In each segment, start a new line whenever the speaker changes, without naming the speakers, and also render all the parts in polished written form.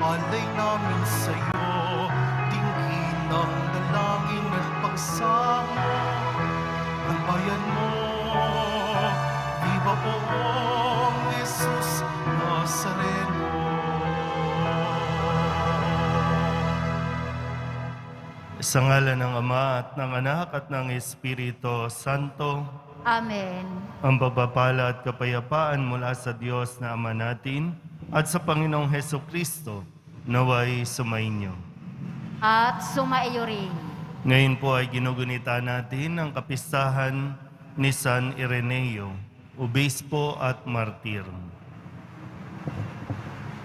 alay namin sa'yo, tingin ng dalangin at pagsamo ng bayan mo. Viva poong Jesus Nazareno. Sa ngalan ng Ama at ng Anak at ng Espiritu Santo.
Amen.
Ang pagpapala at kapayapaan mula sa Diyos na Ama natin at sa Panginoong Hesukristo naway sumainyo.
At sumaiyo rin.
Ngayon po ay ginugunita natin ang kapistahan ni San Ireneo, obispo at martir.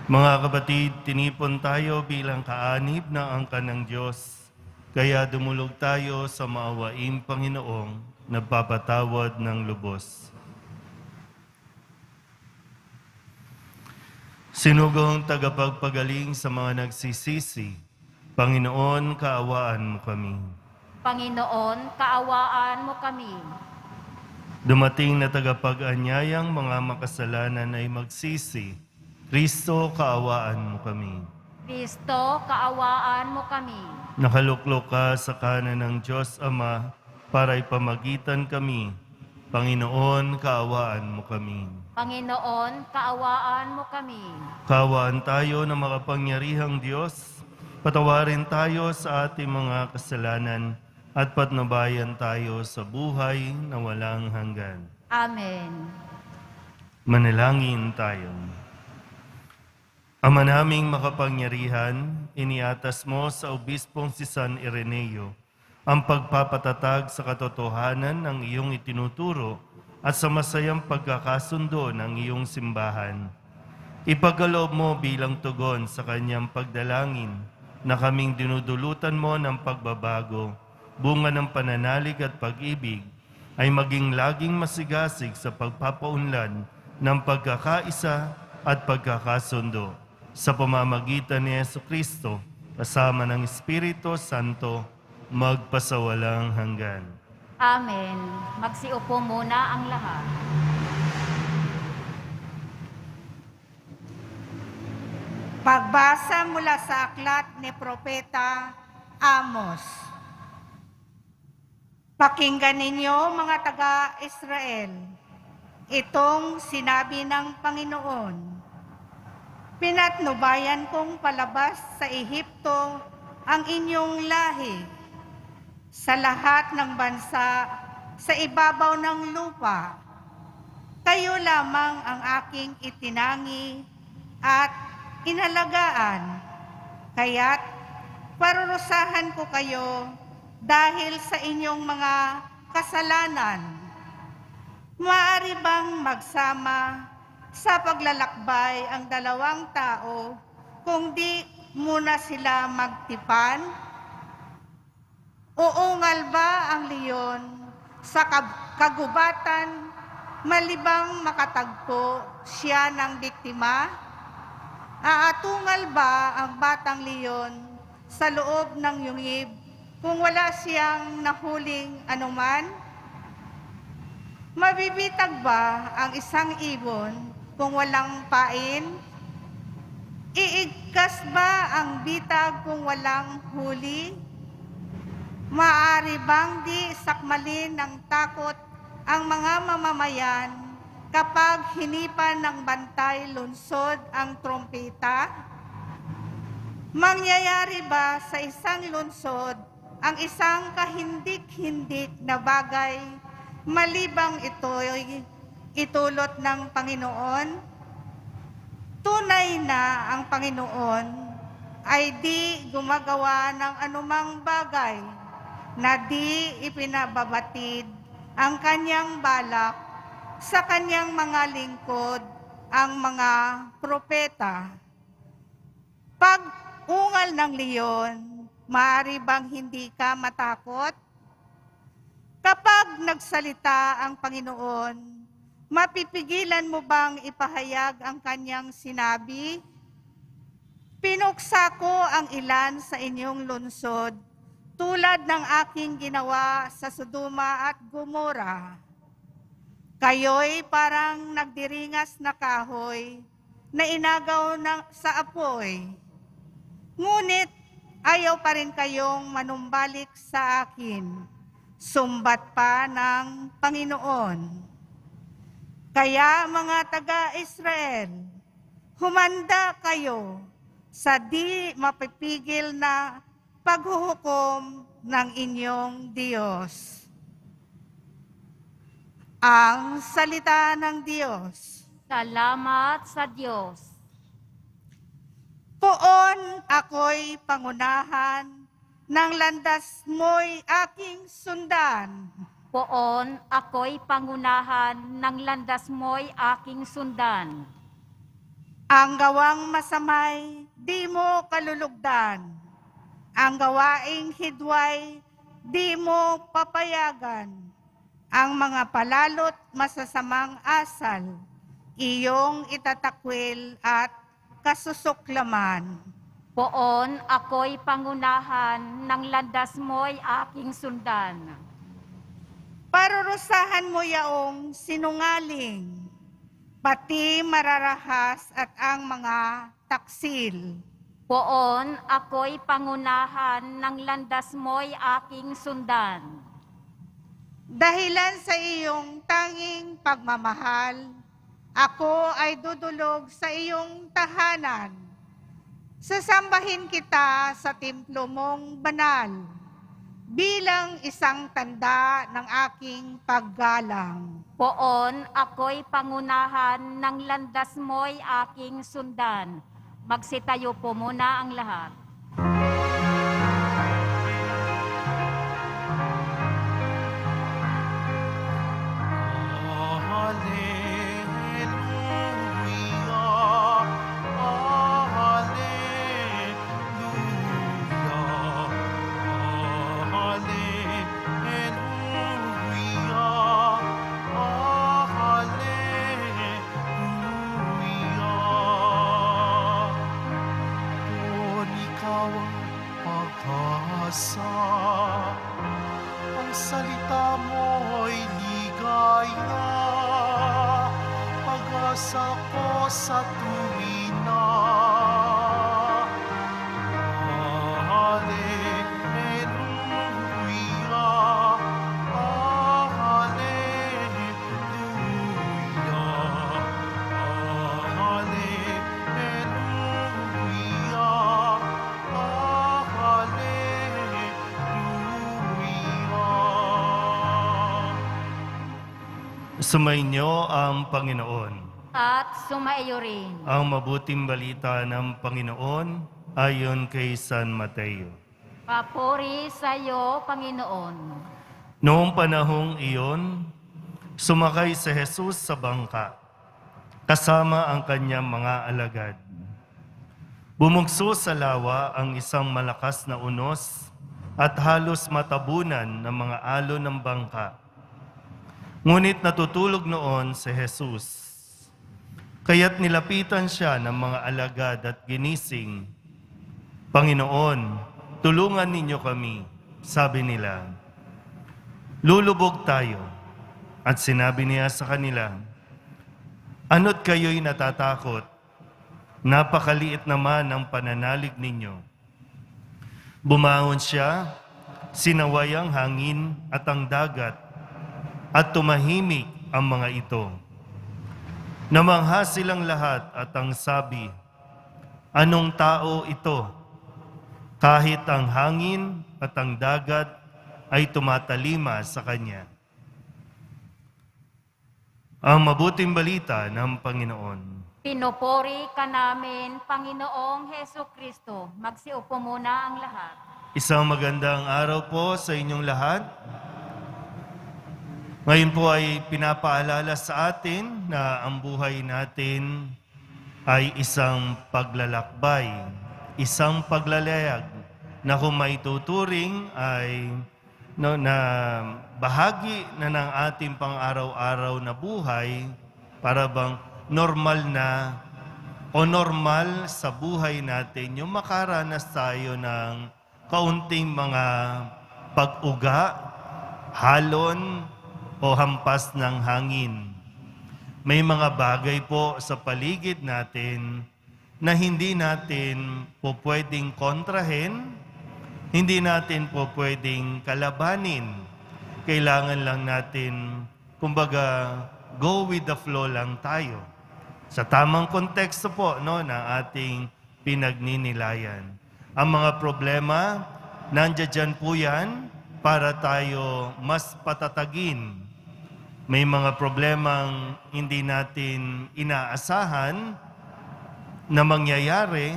Mga kapatid, tinipon tayo bilang kaanib ng angkan ng Diyos. Kaya dumulog tayo sa maawaing Panginoong nagpapatawad ng lubos. Sinugong tagapagpagaling sa mga nagsisisi, Panginoon, kaawaan mo kami.
Panginoon, kaawaan mo kami.
Dumating na tagapag-anyayang mga makasalanan ay magsisi, Kristo, kaawaan mo kami.
Kristo, kaawaan mo kami.
Nakaluklok ka sa kanan ng Diyos Ama para ipamagitan kami. Panginoon, kaawaan mo kami.
Panginoon, kaawaan mo kami.
Kaawaan tayo na makapangyarihang Diyos. Patawarin tayo sa ating mga kasalanan at patnubayan tayo sa buhay na walang hanggan.
Amen.
Manalangin tayo. Ama naming makapangyarihan, iniatas mo sa obispong si San Ireneo ang pagpapatatag sa katotohanan ng iyong itinuturo at sa masayang pagkakasundo ng iyong simbahan. Ipagkaloob mo bilang tugon sa kanyang pagdalangin na kaming dinudulutan mo ng pagbabago, bunga ng pananalig at pag-ibig, ay maging laging masigasig sa pagpapaunlad ng pagkakaisa at pagkakasundo sa pamamagitan ni Jesucristo kasama ng Espiritu Santo magpasawalang hanggan.
Amen. Magsiupo muna ang lahat.
Pagbasa mula sa aklat ni Propeta Amos. Pakinggan ninyo mga taga-Israel, itong sinabi ng Panginoon. Pinatnubayan kong palabas sa Ehipto ang inyong lahi sa lahat ng bansa sa ibabaw ng lupa. Kayo lamang ang aking itinangi at inalagaan, kaya't parurusahan ko kayo dahil sa inyong mga kasalanan. Maaari bang magsama sa paglalakbay ang dalawang tao kung di muna sila magtipan? Uungal ba ang leon sa kagubatan malibang makatagpo siya ng biktima? Aatungal ba ang batang leon sa loob ng yungib kung wala siyang nahuling anuman? Mabibitag ba ang isang ibon kung walang pain? Iigkas ba ang bitag kung walang huli? Maaari bang di sakmalin ng takot ang mga mamamayan kapag hinipan ng bantay lunsod ang trompeta? Mangyayari ba sa isang lunsod ang isang kahindik-hindik na bagay malibang ito'y itulot ng Panginoon? Tunay na ang Panginoon ay di gumagawa ng anumang bagay na di ipinababatid ang kanyang balak sa kanyang mga lingkod, ang mga propeta. Pag ungal ng leon, maaari bang hindi ka matakot? Kapag nagsalita ang Panginoon, mapipigilan mo bang ipahayag ang kanyang sinabi? Pinuksa ko ang ilan sa inyong lungsod, tulad ng aking ginawa sa Sodoma at Gomora. Kayo'y parang nagdiringas na kahoy na inagaw sa apoy. Ngunit ayaw pa rin kayong manumbalik sa akin. Sumbat pa ng Panginoon. Kaya mga taga-Israel, humanda kayo sa di mapipigil na paghuhukom ng inyong Diyos. Ang salita ng Diyos.
Salamat sa Diyos.
Poon ako'y pangunahan, ng landas mo'y aking sundan.
Poon ako'y pangunahan, ng landas mo'y aking sundan.
Ang gawang masamay, di mo kalulugdan. Ang gawaing hidway, di mo papayagan. Ang mga palalot masasamang asal, iyong itatakwil at kasusuklaman.
Poon ako'y pangunahan, ng landas mo'y aking sundan.
Parurusahan mo yaong sinungaling, pati mararahas at ang mga taksil.
Poon ako'y pangunahan, ng landas mo'y aking sundan.
Dahilan sa iyong tanging pagmamahal, ako ay dudulog sa iyong tahanan. Sasambahin kita sa templo mong banal, bilang isang tanda ng aking paggalang.
Poon ako'y pangunahan, ng landas mo'y aking sundan. Magsitayo po muna ang lahat.
Ang salita mo'y ligaya, pag-asa ko sa tuwina. Hallelujah,
Sumainyo ang Panginoon.
At sumaiyo rin.
Ang mabuting balita ng Panginoon ayon kay San Mateo.
Papuri sa iyo, Panginoon.
Noong panahong iyon, sumakay si Jesus sa bangka, kasama ang kanyang mga alagad. Bumugso sa lawa ang isang malakas na unos at halos matabunan ng mga alon ng bangka. Ngunit natutulog noon si Jesus. Kaya't nilapitan siya ng mga alagad at ginising. Panginoon, tulungan ninyo kami, sabi nila. Lulubog tayo. At sinabi niya sa kanila, ano't kayo'y natatakot? Napakaliit naman ang pananalig ninyo. Bumangon siya, sinaway ang hangin at ang dagat, at tumahimik ang mga ito. Namangha silang lahat at ang sabi, anong tao ito? Kahit ang hangin at ang dagat ay tumatalima sa kanya. Ang mabuting balita ng Panginoon.
Pinupuri ka namin, Panginoong Heso Kristo. Magsiupo muna ang lahat.
Isang magandang araw po sa inyong lahat. Ngayon po ay pinapaalala sa atin na ang buhay natin ay isang paglalakbay, isang paglalayag na kung may tuturing ay na bahagi na ng ating pang-araw-araw na buhay para bang normal na o normal sa buhay natin yung makaranas tayo ng kaunting mga pag-uga, halon, o hampas ng hangin. May mga bagay po sa paligid natin na hindi natin po pwedeng kontrahin, hindi natin po pwedeng kalabanin. Kailangan lang natin, kumbaga, go with the flow lang tayo. Sa tamang konteksto po no, ng ating pinagninilayan. Ang mga problema, nandiyan po yan para tayo mas patatagin. May mga problemang hindi natin inaasahan na mangyayari,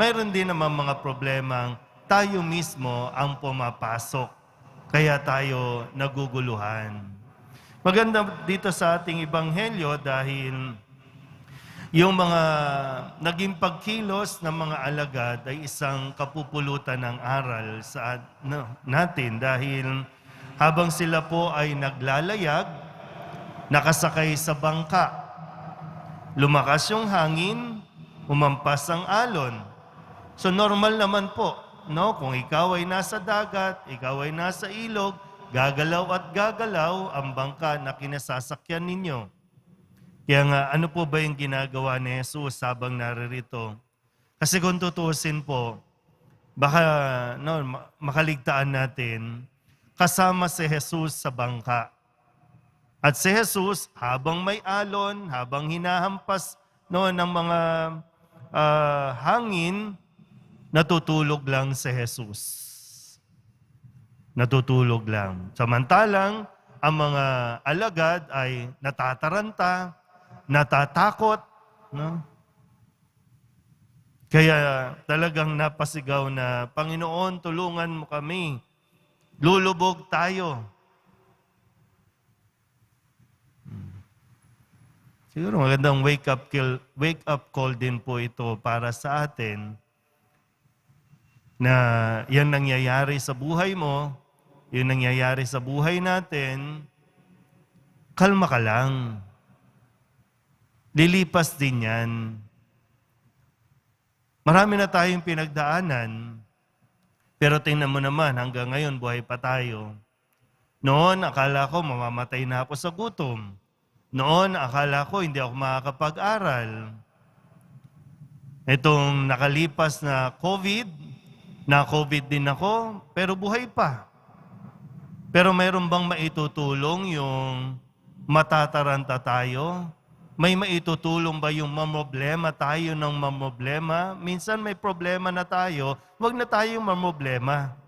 mayroon din naman mga problemang tayo mismo ang pumapasok. Kaya tayo naguguluhan. Maganda dito sa ating ebanghelyo dahil yung mga naging pagkilos ng mga alagad ay isang kapupulutan ng aral sa natin dahil habang sila po ay naglalayag, nakasakay sa bangka, lumakas yung hangin, umampas ang alon. So normal naman po, no? Kung ikaw ay nasa dagat, ikaw ay nasa ilog, gagalaw at gagalaw ang bangka na kinasasakyan ninyo. Kaya nga, ano po ba yung ginagawa ni Jesus habang naririto? Kasi kung tutusin po, baka makaligtaan natin, kasama si Jesus sa bangka. At si Jesus, habang may alon, habang hinahampas ng mga hangin, natutulog lang si Jesus. Natutulog lang. Samantalang, ang mga alagad ay natataranta, natatakot. No? Kaya talagang napasigaw na, Panginoon, tulungan mo kami. Lulubog tayo. Siguro magandang wake up call din po ito para sa atin na yan nangyayari sa buhay mo, yan nangyayari sa buhay natin, kalma ka lang. Lilipas din yan. Marami na tayong pinagdaanan, pero tingnan mo naman, hanggang ngayon buhay pa tayo. Noon, akala ko mamamatay na ako sa gutom. Noon, akala ko hindi ako makakapag-aral. Itong nakalipas na COVID din ako, pero buhay pa. Pero mayroon bang maitutulong yung matataranta tayo? May maitutulong ba yung mamoblema tayo ng mamoblema? Minsan may problema na tayo, wag na tayong mamoblema.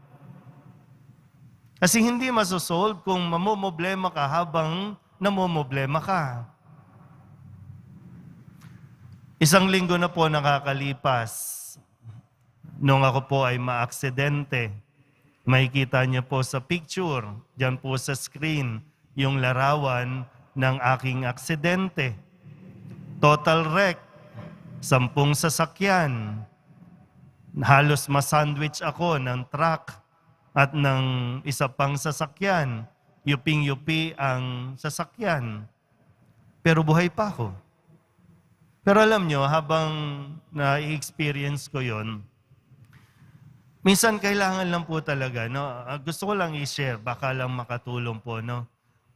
Kasi hindi masosolve kung mamoblema ka habang namomoblema ka. Isang linggo na po nakakalipas. Nung ako po ay maaksidente, makikita niyo po sa picture, diyan po sa screen, yung larawan ng aking aksidente. Total wreck, 10 sasakyan. Halos masandwich ako ng truck at ng isa pang sasakyan. Yuping-yupi ang sasakyan. Pero buhay pa ako. Pero alam nyo, habang na-experience ko yon, minsan kailangan lang po talaga, no? Gusto ko lang i-share, baka lang makatulong po, no?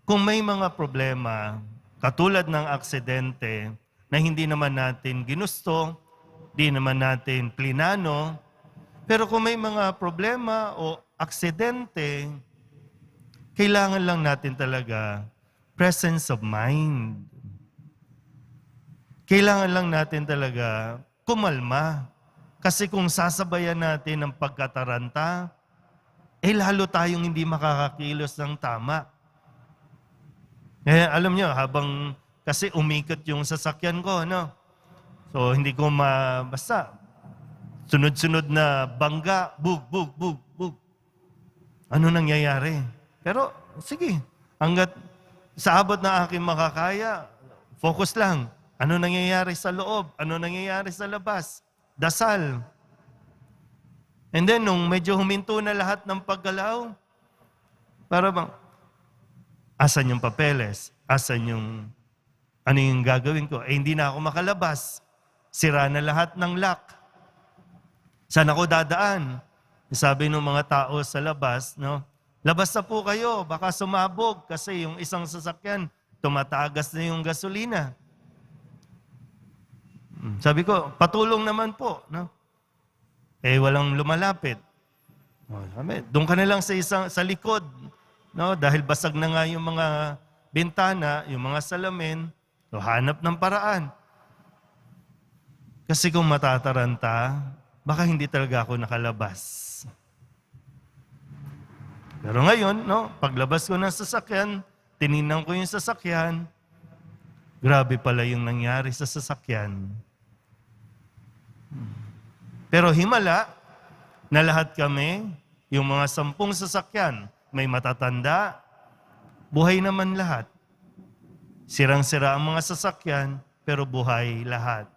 Kung may mga problema, katulad ng aksidente, na hindi naman natin ginusto, di naman natin plinano, pero kung may mga problema o aksidente, kailangan lang natin talaga presence of mind. Kailangan lang natin talaga kumalma. Kasi kung sasabayan natin ng pagkataranta, lalo tayong hindi makakakilos ng tama. Alam nyo, habang kasi umikot yung sasakyan ko, no? So, hindi ko basta sunod-sunod na bangga, bug. Ano nangyayari? Pero, sige, hanggat sa abot na aking makakaya, focus lang. Ano nangyayari sa loob? Ano nangyayari sa labas? Dasal. And then, nung medyo huminto na lahat ng paggalaw, para bang, asan yung papeles? Asan yung, ano yung gagawin ko? Hindi na ako makalabas. Sira na lahat ng lock. Saan ako dadaan? Sabi ng mga tao sa labas, no? Labas na po kayo, baka sumabog kasi yung isang sasakyan, tumatagas na yung gasolina. Sabi ko, patulong naman po. No? Walang lumalapit. Sabi, doon ka na lang sa likod. No? Dahil basag na nga yung mga bintana, yung mga salamin. So, hanap ng paraan. Kasi kung matataranta, baka hindi talaga ako nakalabas. Pero ngayon, no, paglabas ko ng sasakyan, tiningnan ko yung sasakyan, grabe pala yung nangyari sa sasakyan. Pero himala na lahat kami, yung mga 10 sasakyan, may matatanda, buhay naman lahat. Sirang-sira ang mga sasakyan, pero buhay lahat.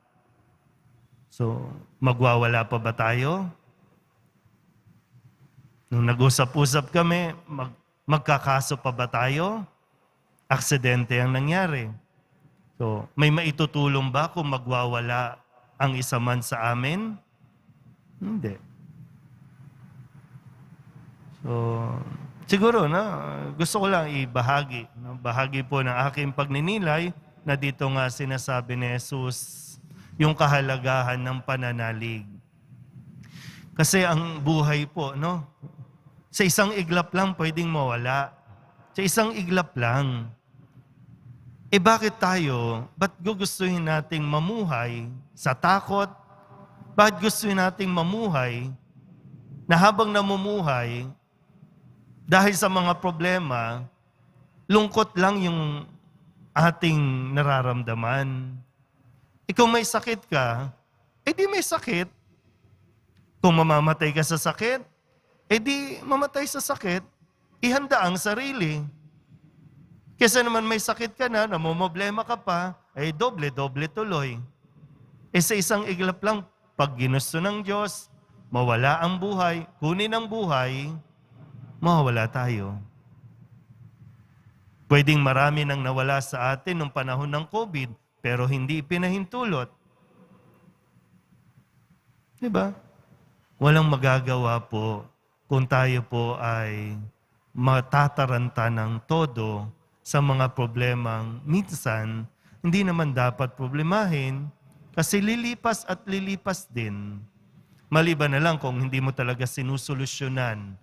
So, magwawala pa ba tayo? Nung nag-usap-usap kami, magkakaso pa ba tayo? Aksidente ang nangyari. So, may maitutulong ba kung magwawala ang isa man sa amin? Hindi. So, siguro, gusto ko lang ibahagi. Bahagi po ng aking pagninilay na dito nga sinasabi ni Jesus yung kahalagahan ng pananalig. Kasi ang buhay po, sa isang iglap lang pwedeng mawala. Sa isang iglap lang. Bakit tayo? Ba't gugustuhin nating mamuhay sa takot? Bakit gustuhin nating mamuhay na habang namumuhay, dahil sa mga problema, lungkot lang yung ating nararamdaman. Kung may sakit ka, di may sakit. Kung mamamatay ka sa sakit, di mamatay sa sakit, ihanda ang sarili. Kasi naman may sakit ka na, namumblema ka pa, doble-doble tuloy. Sa isang iglap lang, pag ginusto ng Diyos, mawala ang buhay, kunin ang buhay, mawawala tayo. Pwedeng marami nang nawala sa atin nung panahon ng COVID, pero hindi pinahintulot. Diba? Walang magagawa po kung tayo po ay matataranta ng todo sa mga problemang minsan hindi naman dapat problemahin kasi lilipas at lilipas din. Maliban na lang kung hindi mo talaga sinusolusyonan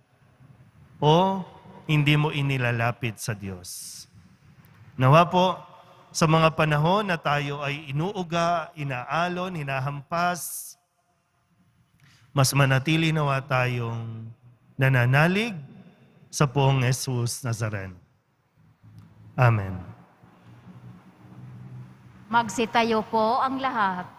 o hindi mo inilalapit sa Diyos. Nawa po, sa mga panahon na tayo ay inuuga, inaalon, hinahampas, mas manatili nawa tayong nananalig sa poong Jesus Nazaren. Amen.
Magsitayo po ang lahat.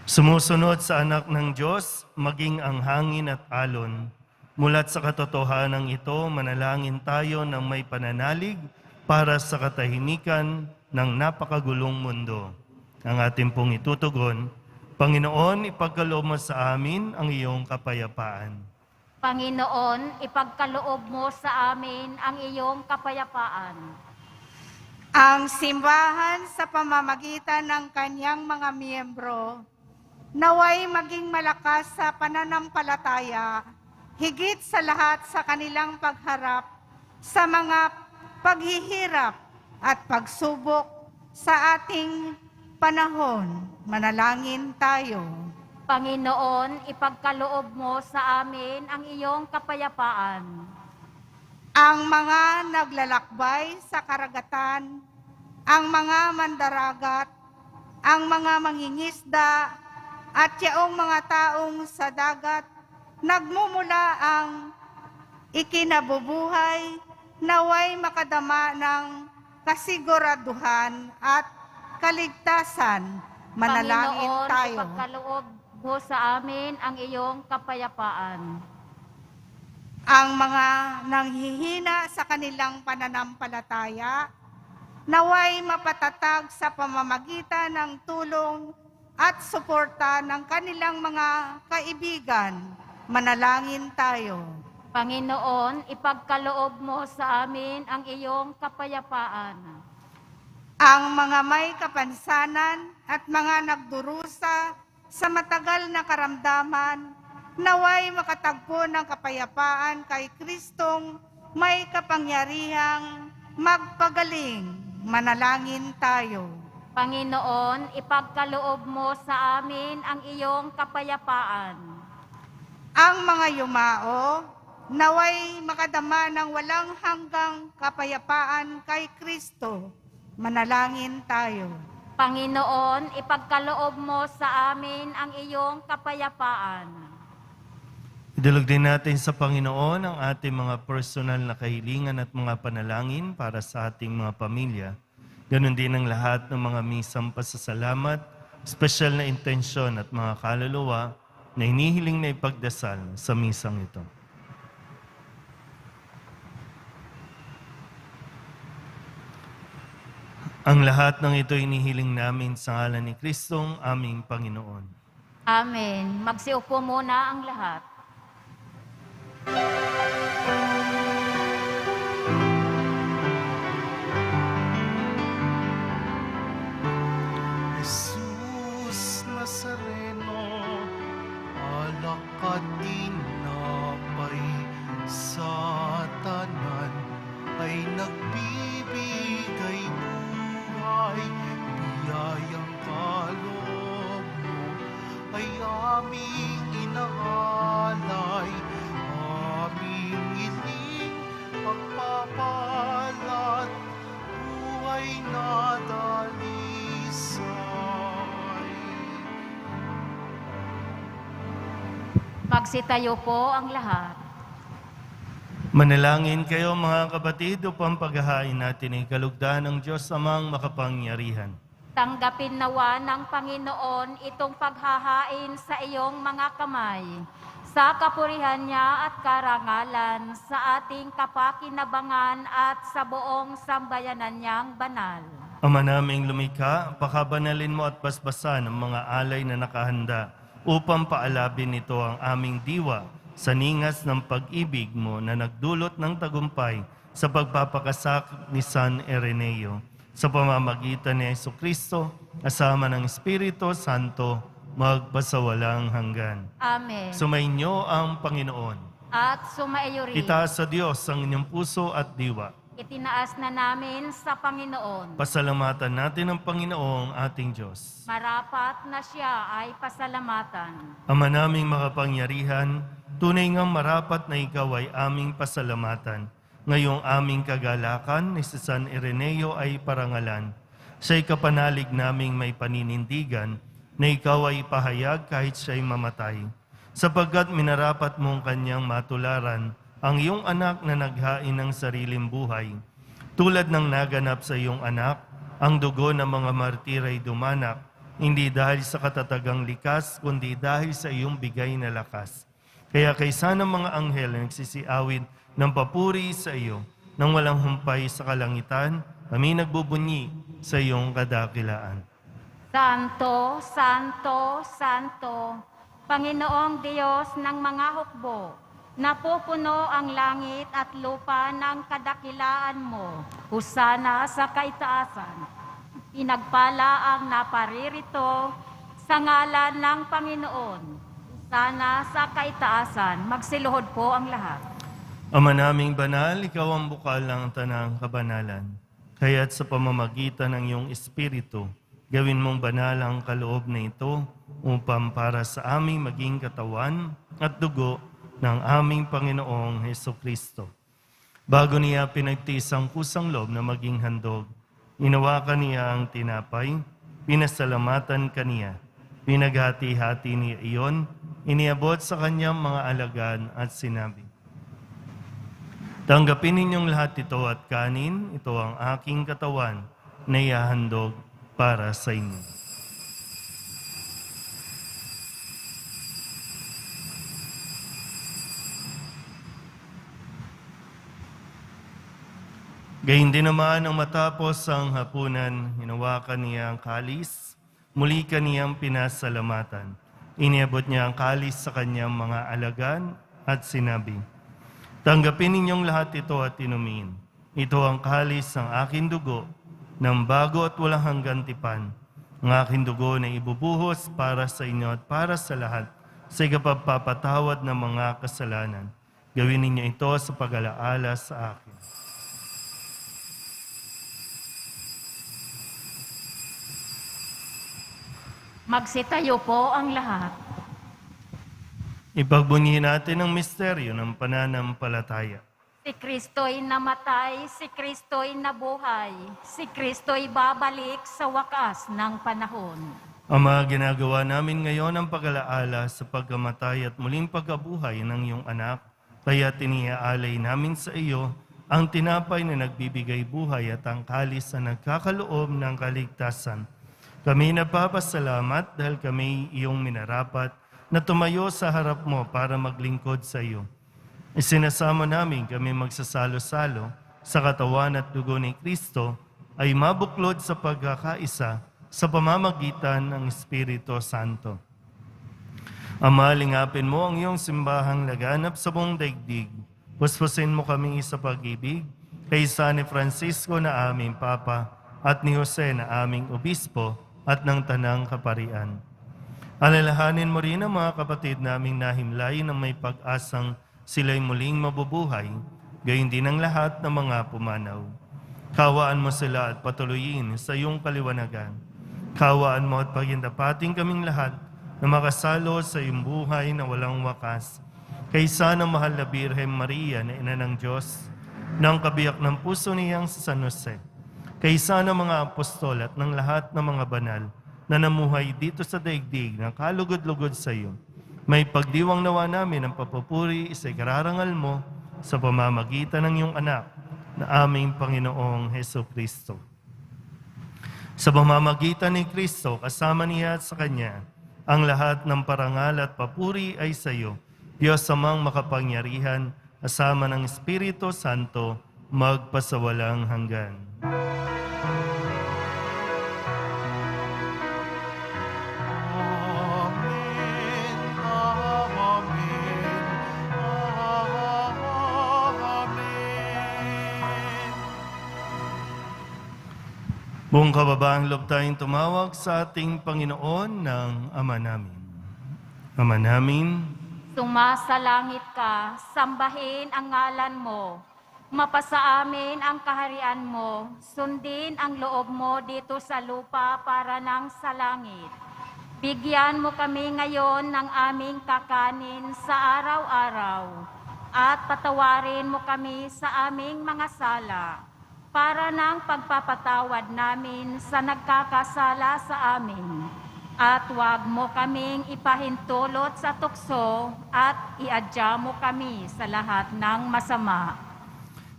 Sumusunod sa anak ng Diyos, maging ang hangin at alon. Mulat sa katotohanan ito, manalangin tayo ng may pananalig para sa katahimikan ng napakagulong mundo. Ang ating pong itutugon, Panginoon, ipagkaloob mo sa amin ang iyong kapayapaan.
Panginoon, ipagkaloob mo sa amin ang iyong kapayapaan.
Ang simbahan sa pamamagitan ng kanyang mga miyembro, naway maging malakas sa pananampalataya, higit sa lahat sa kanilang pagharap sa mga paghihirap at pagsubok sa ating panahon. Manalangin tayo.
Panginoon, ipagkaloob mo sa amin ang iyong kapayapaan.
Ang mga naglalakbay sa karagatan, ang mga mandaragat, ang mga mangingisda, at yaong mga taong sa dagat, nagmumula ang ikinabubuhay, naway makadama ng kasiguraduhan at kaligtasan. Manalangin
Panginoon,
tayo.
ipagkaloob mo sa amin ang iyong kapayapaan.
Ang mga nanghihina sa kanilang pananampalataya, naway mapatatag sa pamamagitan ng tulong at suporta ng kanilang mga kaibigan. Manalangin tayo.
Panginoon, ipagkaloob mo sa amin ang iyong kapayapaan.
Ang mga may kapansanan at mga nagdurusa sa matagal na karamdaman, naway makatagpo ng kapayapaan kay Kristong may kapangyarihang magpagaling. Manalangin tayo.
Panginoon, ipagkaloob mo sa amin ang iyong kapayapaan.
Ang mga yumao, naway makadama ng walang hanggang kapayapaan kay Kristo. Manalangin tayo.
Panginoon, ipagkaloob mo sa amin ang iyong kapayapaan.
Idulog din natin sa Panginoon ang ating mga personal na kahilingan at mga panalangin para sa ating mga pamilya. Ganon din ang lahat ng mga misang pasasalamat, espesyal na intensyon at mga kaluluwa na hinihiling na ipagdasal sa misang ito. Ang lahat ng ito hinihiling namin sa ngalan ni Kristong aming Panginoon.
Amen. Magsiupo muna ang lahat.
Jesus Nazareno, alak at tinapay sa tanan ay nagbibigay buhay. Biyayang kaloob mo ay aming inaalay, aming iling pagpapalat, buhay na dalisay.
Magsitayo po ang lahat.
Manalangin kayo mga kapatid upang paghahain natin ay kalugdan ng Diyos amang makapangyarihan.
Tanggapin nawa ng Panginoon itong paghahain sa iyong mga kamay, sa kapurihan niya at karangalan, sa ating kapakinabangan at sa buong sambayanan niyang banal.
Ama naming lumikha, pakabanalin mo at basbasan ang mga alay na nakahanda upang paalabin nito ang aming diwa sa ningas ng pag-ibig mo na nagdulot ng tagumpay sa pagpapakasak ni San Ireneo. Sa pamamagitan ni Jesucristo, kasama ng Espiritu Santo, magpasawalang hanggan.
Amen.
Sumainyo ang Panginoon.
At sumaiyo rin.
Itaas sa Diyos ang inyong puso at diwa.
Itinaas na namin sa Panginoon.
Pasalamatan natin ang Panginoong ating Diyos.
Marapat na siya ay pasalamatan.
Ama naming makapangyarihan, tunay ngang marapat na ikaw ay aming pasalamatan. Ngayong aming kagalakan ni si San Ireneo ay parangalan. Siya'y kapanalig naming may paninindigan na ikaw ay ipahayag kahit siya'y mamatay. Sapagkat minarapat mong kanyang matularan ang iyong anak na naghain ng sariling buhay. Tulad ng naganap sa iyong anak, ang dugo ng mga martir ay dumanak, hindi dahil sa katatagang likas, kundi dahil sa iyong bigay na lakas. Kaya kaysa ng mga anghel na nagsisiawid ng papuri sa iyo, nang walang humpay sa kalangitan, kami nagbubunyi sa iyong kadakilaan.
Santo, Santo, Santo, Panginoong Diyos ng mga hukbo, napupuno ang langit at lupa ng kadakilaan mo. Husana sa kaitaasan. Pinagpala ang naparirito sa ngalan ng Panginoon. Husana sa kaitaasan. Magsiluhod po ang lahat.
Ama naming banal, ikaw ang bukal ng tanang kabanalan. Kaya't sa pamamagitan ng iyong Espiritu, gawin mong banal ang kaloob na ito upang para sa aming maging katawan at dugo ng aming Panginoong Hesukristo. Bago niya pinagtiis ang kusang loob na maging handog, inawakan niya ang tinapay, pinasalamatan kaniya, pinaghati-hati niya iyon, iniabot sa kanyang mga alagad at sinabi, "Tanggapin ninyong lahat ito at kanin, ito ang aking katawan na ihahandog para sa inyo." Gayun din naman ang matapos ang hapunan, hinawakan niya ang kalis, muli kaniyang pinasalamatan. Iniabot niya ang kalis sa kanyang mga alagan at sinabi, "Tanggapin ninyong lahat ito at inumin. Ito ang kalis ng aking dugo, ng bago at walang hanggang tipan. Ang aking dugo na ibubuhos para sa inyo at para sa lahat sa ikapagpapatawad ng mga kasalanan. Gawin ninyo ito sa pag-alaala sa akin.
Magsitayo po ang lahat.
Ipagbunyi natin ang misteryo ng pananampalataya.
Si Kristo'y namatay, si Kristo'y nabuhay, si Kristo'y babalik sa wakas ng panahon.
Ama, ginagawa namin ngayon ang pag-alaala sa pagkamatay at muling pagkabuhay ng iyong anak, kaya tiniaalay namin sa iyo ang tinapay na nagbibigay buhay at ang kalis na nagkakaloob ng kaligtasan. Kami nagpapasalamat dahil kami iyong minarapat na tumayo sa harap mo para maglingkod sa iyo. Isinasamo namin kami magsasalo-salo sa katawan at dugo ni Kristo ay mabuklod sa pagkakaisa sa pamamagitan ng Espiritu Santo. Ama, lingapin mo ang iyong simbahang laganap sa buong daigdig. Puspusin mo kami sa pag-ibig kay San Francisco na aming Papa at ni Jose na aming Obispo at ng Tanang Kaparian. Alalahanin mo rin ang mga kapatid naming nahimlay na may pag-asang sila'y muling mabubuhay, gayon din ang lahat ng mga pumanaw. Kawaan mo sila at patuloyin sa iyong kaliwanagan. Kawaan mo at pagindapating kaming lahat na makasalo sa iyong buhay na walang wakas. Kaysa ng mahal na Birhen Maria na Ina ng Diyos, ng kabiyak ng puso niyang sa San Jose, kaysa ng mga apostol at ng lahat ng mga banal na namuhay dito sa daigdig na kalugod-lugod sa iyo, may pagdiwang nawa namin ang papupuri sa ikararangal mo sa pamamagitan ng iyong anak na aming Panginoong Heso Kristo. Sa pamamagitan ni Kristo, kasama niya at sa Kanya, ang lahat ng parangal at papuri ay sa iyo, Diyos amang makapangyarihan, kasama ng Espiritu Santo, magpasawalang hanggan. Buong kababaang loob tayong tumawag sa ating Panginoon ng Ama namin. Ama namin,
Sumasalangit ka, sambahin ang ngalan mo. Mapasa amin ang kaharian mo, sundin ang loob mo dito sa lupa para nang sa langit. Bigyan mo kami ngayon ng aming kakanin sa araw-araw at patawarin mo kami sa aming mga sala para ng pagpapatawad namin sa nagkakasala sa amin. At huwag mo kaming ipahintulot sa tukso at iadya mo kami sa lahat ng masama.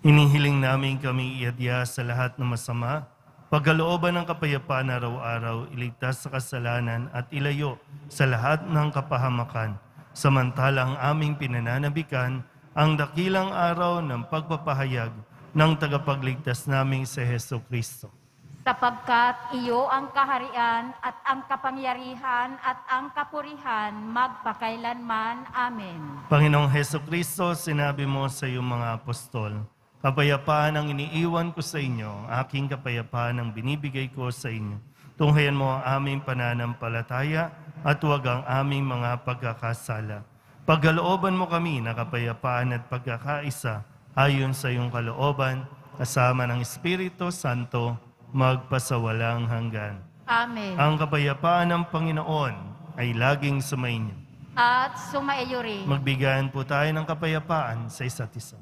hinihiling namin kami iadya sa lahat ng masama, pagkalooban ng kapayapaan araw-araw, iligtas sa kasalanan at ilayo sa lahat ng kapahamakan, samantalang aming pinananabikan ang dakilang araw ng pagpapahayag ng tagapagligtas naming si Heso Kristo.
Sapagkat iyo ang kaharian at ang kapangyarihan at ang kapurihan magpakailanman. Amen.
Panginoong Heso Kristo, sinabi mo sa iyong mga apostol, kapayapaan ang iniiwan ko sa inyo, aking kapayapaan ang binibigay ko sa inyo. Tunghayan mo ang aming pananampalataya at huwag ang aming mga pagkakasala. Pagkalooban mo kami na kapayapaan at pagkakaisa ayon sa iyong kalooban, kasama ng Espiritu Santo, magpasawalang hanggan.
Amen.
Ang kapayapaan ng Panginoon ay laging sumainyo.
At sumaiyo rin.
Magbigayan po tayo ng kapayapaan sa isa't isa.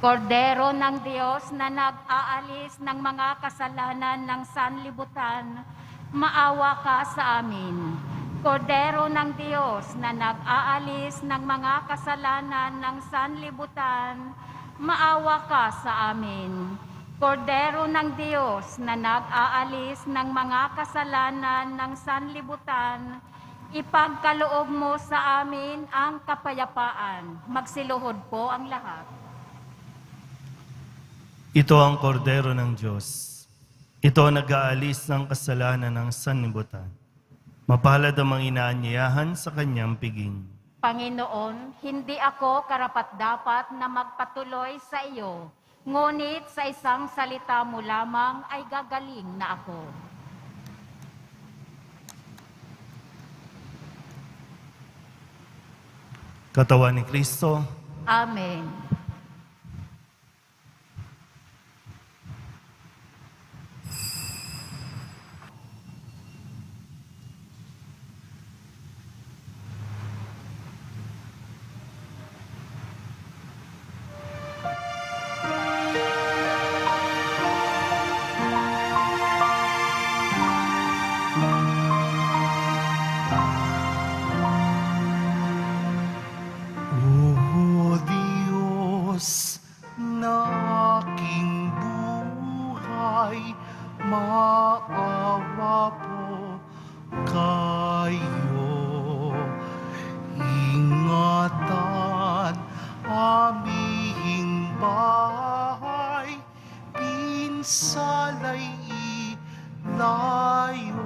Kordero ng Diyos na nag-aalis ng mga kasalanan ng sanlibutan, maawa ka sa amin. Kordero ng Diyos na nag-aalis ng mga kasalanan ng sanlibutan, maawa ka sa amin. Kordero ng Diyos na nag-aalis ng mga kasalanan ng sanlibutan, ipagkaloob mo sa amin ang kapayapaan. Magsiluhod po ang lahat.
Ito ang kordero ng Diyos. Ito ang nag-aalis ng kasalanan ng sanlibutan. Mapalad ang mga inaanyayahan sa kanyang piging.
Panginoon, hindi ako karapat-dapat na magpatuloy sa iyo, ngunit sa isang salita mo lamang ay gagaling na ako.
Katawan ni Kristo.
Amen.
O Diyos na aking buhay, maawa po kayo. Ingatan aming bahay, pinsalay ilayo.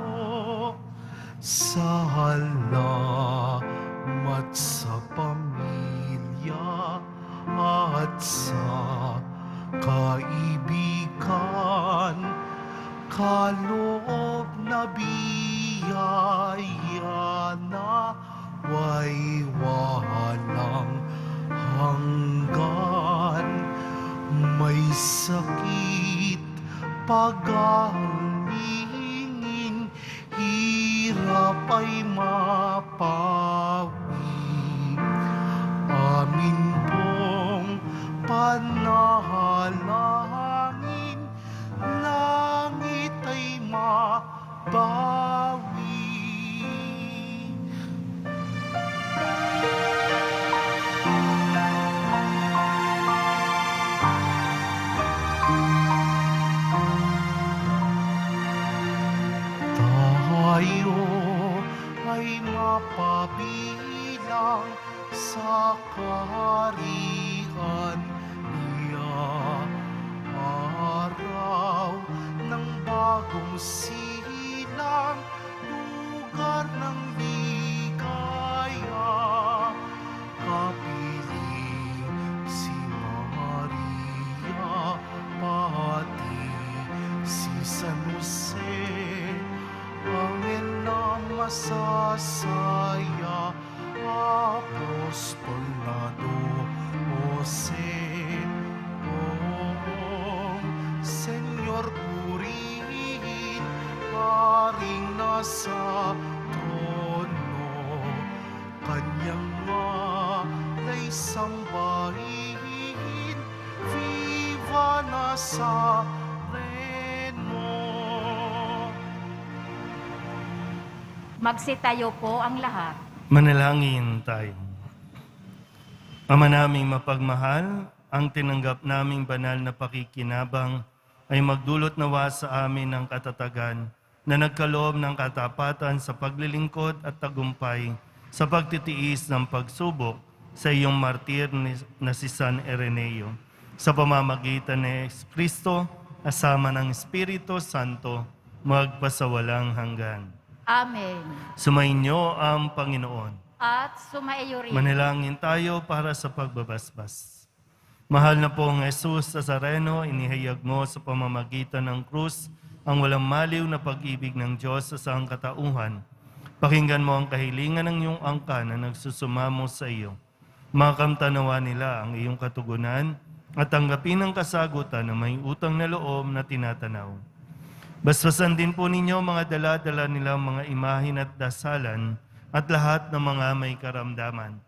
Salamat sa pamilya at sa kaibigan, kaloob na biyaya na way walang hanggan. May sakit pagalingin, hirap ay mapawi. Amin pong panalangin, langit ay mabawi. Tayo ay mapabilang sa kaharian niya. Araw ng bagong silang, lugar ng ligaya. Kapiling si Maria, pati si San Jose, angel na masasaya, apostol na Jose. Poong Senyor purihin, haring nasa trono, kanyang malay sambahin, viva Nazareno.
Magsitayo po ang lahat.
Manalangin tayo. Ama naming mapagmahal, ang tinanggap naming banal na pakikinabang ay magdulot nawa sa amin ng katatagan na nagkaloob ng katapatan sa paglilingkod at tagumpay sa pagtitiis ng pagsubok sa iyong martir na si San Ireneo. Sa pamamagitan ni Kristo, asama ng Espiritu Santo, magpasawalang hanggan.
Amen.
Sumainyo ang Panginoon.
At sumaiyo rin.
Manalangin tayo para sa pagbabasbas. Mahal na pong Jesus Nazareno, inihayag mo sa pamamagitan ng krus ang walang maliw na pag-ibig ng Diyos sa sangkatauhan. Pakinggan mo ang kahilingan ng iyong angka na nagsusumamo sa iyo. Makamtanawa nila ang iyong katugunan at tanggapin ang kasagutan na may utang na loob na tinatanaw. Basbasan din po ninyo mga dala-dala nilang mga imahin at dasalan at lahat ng mga may karamdaman.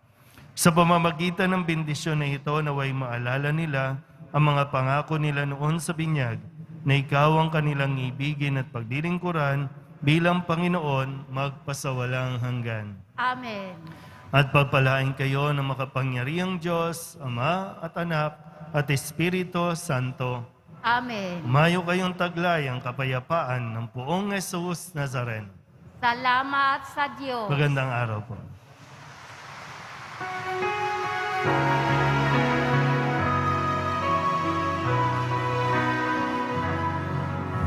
Sa pamamagitan ng bendisyon na ito, naway maalala nila ang mga pangako nila noon sa binyag na ikaw ang kanilang ibigin at paglilingkuran bilang Panginoon magpasawalang hanggan.
Amen.
At pagpalain kayo ng makapangyarihang Diyos, Ama at Anak at Espiritu Santo.
Amen.
Umayo kayong taglay ang kapayapaan ng Poong Jesus Nazareno.
Salamat sa Diyos.
Magandang araw po.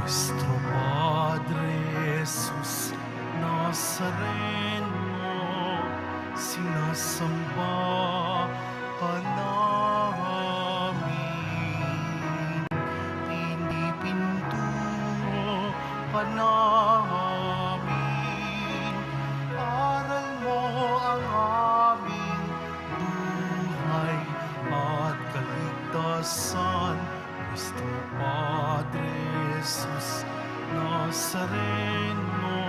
Nuestro Padre Jesus Nazareno, sinasamba ka namin, pinipinto ka namin, aral mo ang aming Cristo Padre Jesus Nazareno,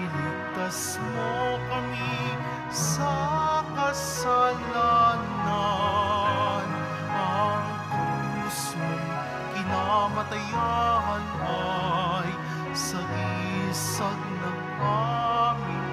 iligtas mo kami sa kasalanan. Ang krus mo'y kinamatayan ay sagisag ng aming